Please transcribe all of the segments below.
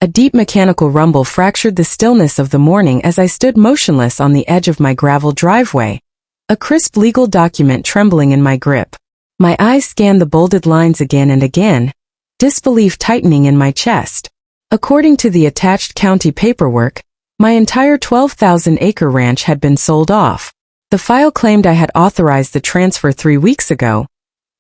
A deep mechanical rumble fractured the stillness of the morning as I stood motionless on the edge of my gravel driveway, a crisp legal document trembling in my grip. My eyes scanned the bolded lines again and again, disbelief tightening in my chest. According to the attached county paperwork, my entire 12,000-acre ranch had been sold off. The file claimed I had authorized the transfer 3 weeks ago,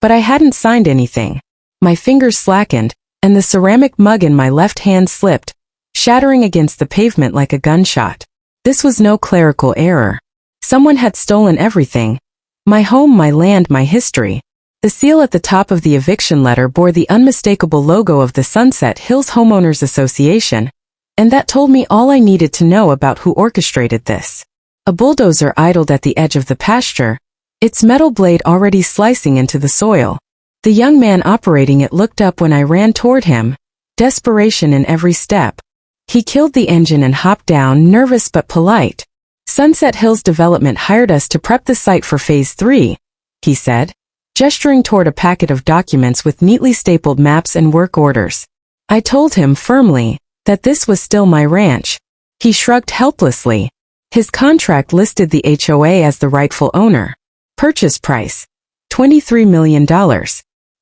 but I hadn't signed anything. My fingers slackened, and the ceramic mug in my left hand slipped, shattering against the pavement like a gunshot. This was no clerical error. Someone had stolen everything. My home, my land, my history. The seal at the top of the eviction letter bore the unmistakable logo of the Sunset Hills Homeowners Association, and that told me all I needed to know about who orchestrated this. A bulldozer idled at the edge of the pasture, its metal blade already slicing into the soil. The young man operating it looked up when I ran toward him, desperation in every step. He killed the engine and hopped down, nervous but polite. Sunset Hills Development hired us to prep the site for Phase 3, he said, gesturing toward a packet of documents with neatly stapled maps and work orders. I told him firmly that this was still my ranch. He shrugged helplessly. His contract listed the HOA as the rightful owner. Purchase price: $23 million.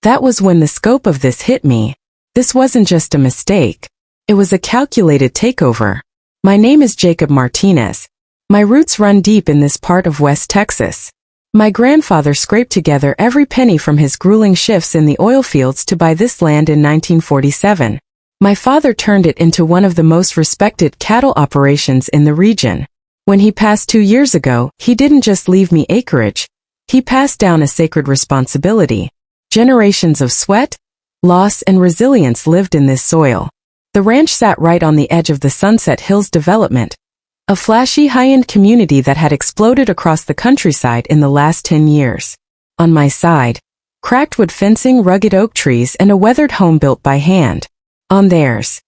That was when the scope of this hit me. This wasn't just a mistake. It was a calculated takeover. My name is Jacob Martinez. My roots run deep in this part of West Texas. My grandfather scraped together every penny from his grueling shifts in the oil fields to buy this land in 1947. My father turned it into one of the most respected cattle operations in the region. When he passed 2 years ago, he didn't just leave me acreage. He passed down a sacred responsibility. Generations of sweat, loss, and resilience lived in this soil. The ranch sat right on the edge of the Sunset Hills development, a flashy high-end community that had exploded across the countryside in the last 10 years. On my side, cracked wood fencing, rugged oak trees, and a weathered home built by hand. On theirs,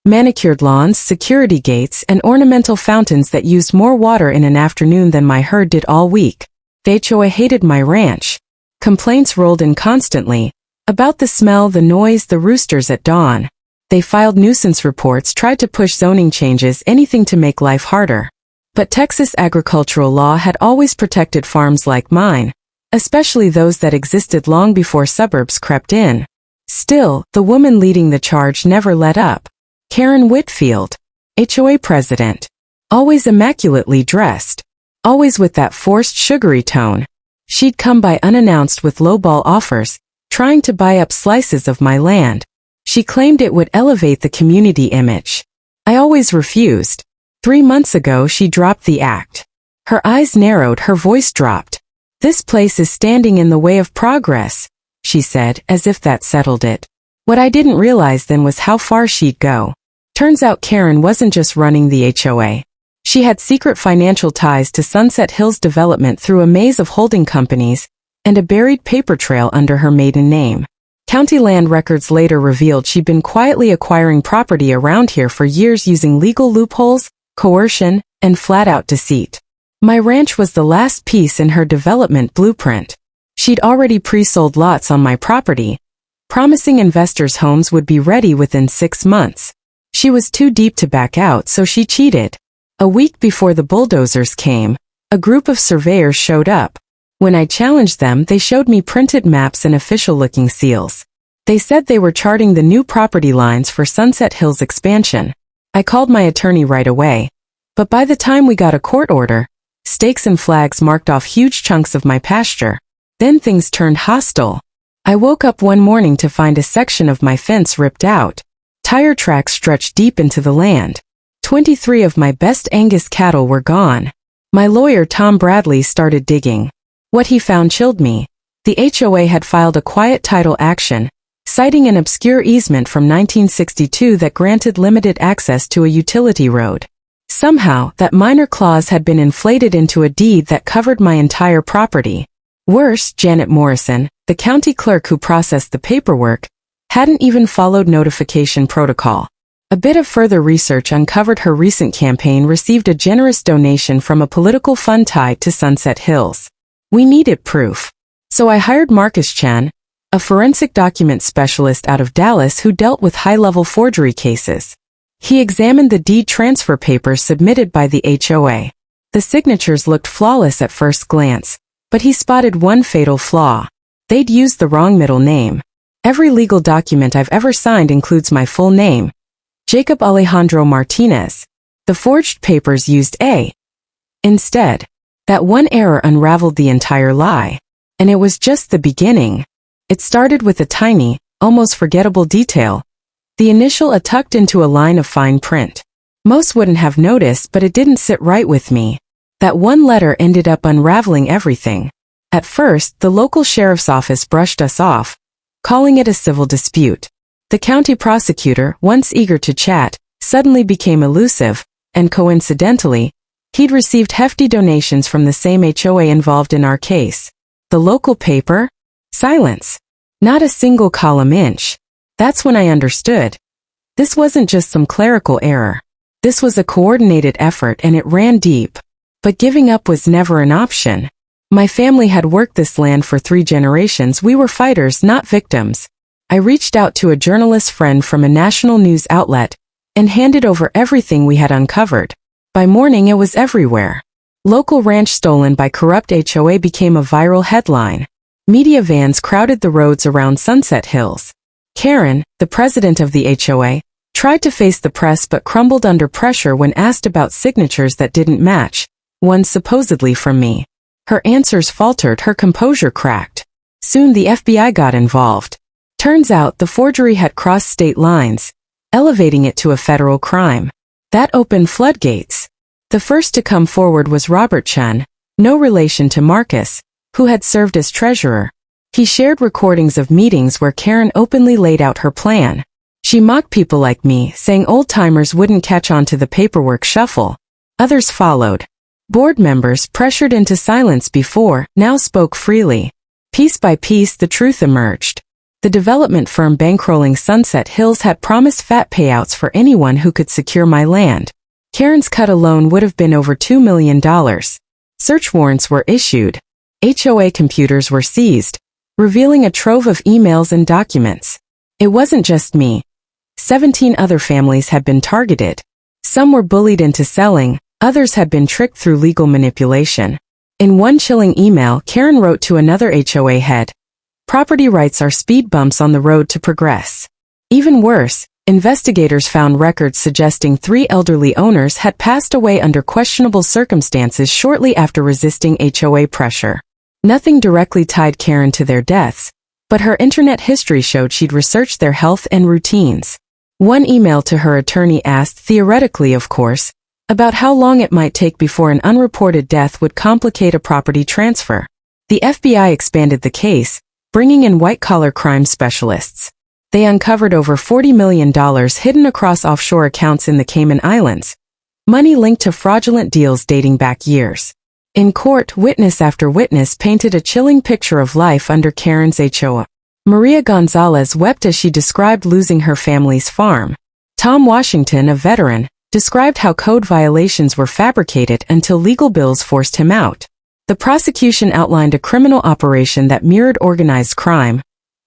manicured lawns, security gates, and ornamental fountains that used more water in an afternoon than my herd did all week. The HOA hated my ranch. Complaints rolled in constantly, about the smell, the noise, the roosters at dawn. They filed nuisance reports, tried to push zoning changes, anything to make life harder. But Texas agricultural law had always protected farms like mine, especially those that existed long before suburbs crept in. Still, the woman leading the charge never let up. Karen Whitfield, HOA president. Always immaculately dressed. Always with that forced sugary tone. She'd come by unannounced with lowball offers, trying to buy up slices of my land. She claimed it would elevate the community image. I always refused. 3 months ago she dropped the act. Her eyes narrowed, her voice dropped. "This place is standing in the way of progress," she said, as if that settled it. What I didn't realize then was how far she'd go. Turns out Karen wasn't just running the HOA. She had secret financial ties to Sunset Hills Development through a maze of holding companies, and a buried paper trail under her maiden name. County land records later revealed she'd been quietly acquiring property around here for years using legal loopholes, coercion, and flat-out deceit. My ranch was the last piece in her development blueprint. She'd already pre-sold lots on my property, promising investors homes would be ready within 6 months. She was too deep to back out, so she cheated. A week before the bulldozers came, a group of surveyors showed up. When I challenged them, they showed me printed maps and official-looking seals. They said they were charting the new property lines for Sunset Hills expansion. I called my attorney right away. But by the time we got a court order, stakes and flags marked off huge chunks of my pasture. Then things turned hostile. I woke up one morning to find a section of my fence ripped out. Tire tracks stretched deep into the land. 23 of my best Angus cattle were gone. My lawyer Tom Bradley started digging. What he found chilled me. The HOA had filed a quiet title action, citing an obscure easement from 1962 that granted limited access to a utility road. Somehow, that minor clause had been inflated into a deed that covered my entire property. Worse, Janet Morrison, the county clerk who processed the paperwork, hadn't even followed notification protocol. A bit of further research uncovered her recent campaign received a generous donation from a political fund tied to Sunset Hills. We needed proof. So I hired Marcus Chan, a forensic document specialist out of Dallas who dealt with high-level forgery cases. He examined the deed transfer papers submitted by the HOA. The signatures looked flawless at first glance, but he spotted one fatal flaw. They'd used the wrong middle name. Every legal document I've ever signed includes my full name, Jacob Alejandro Martinez. The forged papers used A instead. That one error unraveled the entire lie. And it was just the beginning. It started with a tiny, almost forgettable detail. The initial A tucked into a line of fine print. Most wouldn't have noticed, but it didn't sit right with me. That one letter ended up unraveling everything. At first, the local sheriff's office brushed us off, calling it a civil dispute. The county prosecutor, once eager to chat, suddenly became elusive, and coincidentally, he'd received hefty donations from the same HOA involved in our case. The local paper? Silence. Not a single column inch. That's when I understood. This wasn't just some clerical error. This was a coordinated effort, and it ran deep. But giving up was never an option. My family had worked this land for 3 generations. We were fighters, not victims. I reached out to a journalist friend from a national news outlet and handed over everything we had uncovered. By morning it was everywhere. Local ranch stolen by corrupt HOA became a viral headline. Media vans crowded the roads around Sunset Hills. Karen, the president of the HOA, tried to face the press but crumbled under pressure when asked about signatures that didn't match, one supposedly from me. Her answers faltered, her composure cracked. Soon the FBI got involved. Turns out the forgery had crossed state lines, elevating it to a federal crime. That opened floodgates. The first to come forward was Robert Chun, no relation to Marcus, who had served as treasurer. He shared recordings of meetings where Karen openly laid out her plan. She mocked people like me, saying old-timers wouldn't catch on to the paperwork shuffle. Others followed. Board members, pressured into silence before, now spoke freely. Piece by piece, the truth emerged. The development firm bankrolling Sunset Hills had promised fat payouts for anyone who could secure my land. Karen's cut alone would have been over $2 million. Search warrants were issued. HOA computers were seized, revealing a trove of emails and documents. It wasn't just me. 17 other families had been targeted. Some were bullied into selling, others had been tricked through legal manipulation. In one chilling email, Karen wrote to another HOA head, "Property rights are speed bumps on the road to progress." Even worse, investigators found records suggesting 3 elderly owners had passed away under questionable circumstances shortly after resisting HOA pressure. Nothing directly tied Karen to their deaths, but her internet history showed she'd researched their health and routines. One email to her attorney asked, theoretically of course, about how long it might take before an unreported death would complicate a property transfer. The FBI expanded the case, bringing in white-collar crime specialists. They uncovered over $40 million hidden across offshore accounts in the Cayman Islands, money linked to fraudulent deals dating back years. In court, witness after witness painted a chilling picture of life under Karen's HOA. Maria Gonzalez wept as she described losing her family's farm. Tom Washington, a veteran, described how code violations were fabricated until legal bills forced him out. The prosecution outlined a criminal operation that mirrored organized crime,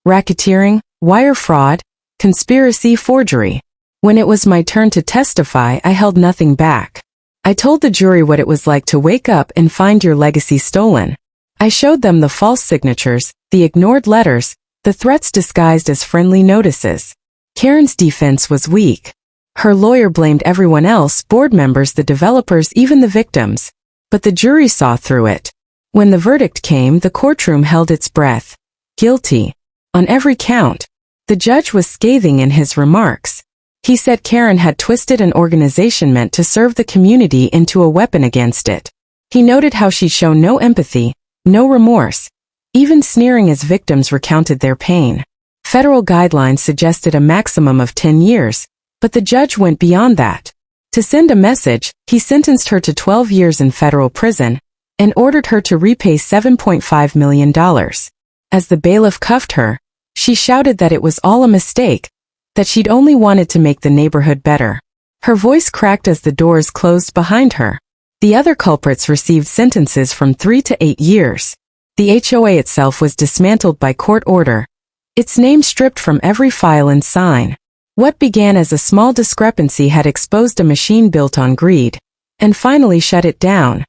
racketeering, wire fraud, conspiracy, forgery. When it was my turn to testify, I held nothing back. I told the jury what it was like to wake up and find your legacy stolen. I showed them the false signatures, the ignored letters, the threats disguised as friendly notices. Karen's defense was weak. Her lawyer blamed everyone else, board members, the developers, even the victims. But the jury saw through it. When the verdict came, the courtroom held its breath. Guilty. On every count. The judge was scathing in his remarks. He said Karen had twisted an organization meant to serve the community into a weapon against it. He noted how she'd shown no empathy, no remorse, even sneering as victims recounted their pain. Federal guidelines suggested a maximum of 10 years, but the judge went beyond that. To send a message, he sentenced her to 12 years in federal prison and ordered her to repay $7.5 million. As the bailiff cuffed her, she shouted that it was all a mistake, that she'd only wanted to make the neighborhood better. Her voice cracked as the doors closed behind her. The other culprits received sentences from 3 to 8 years. The HOA itself was dismantled by court order, its name stripped from every file and sign. What began as a small discrepancy had exposed a machine built on greed, and finally shut it down.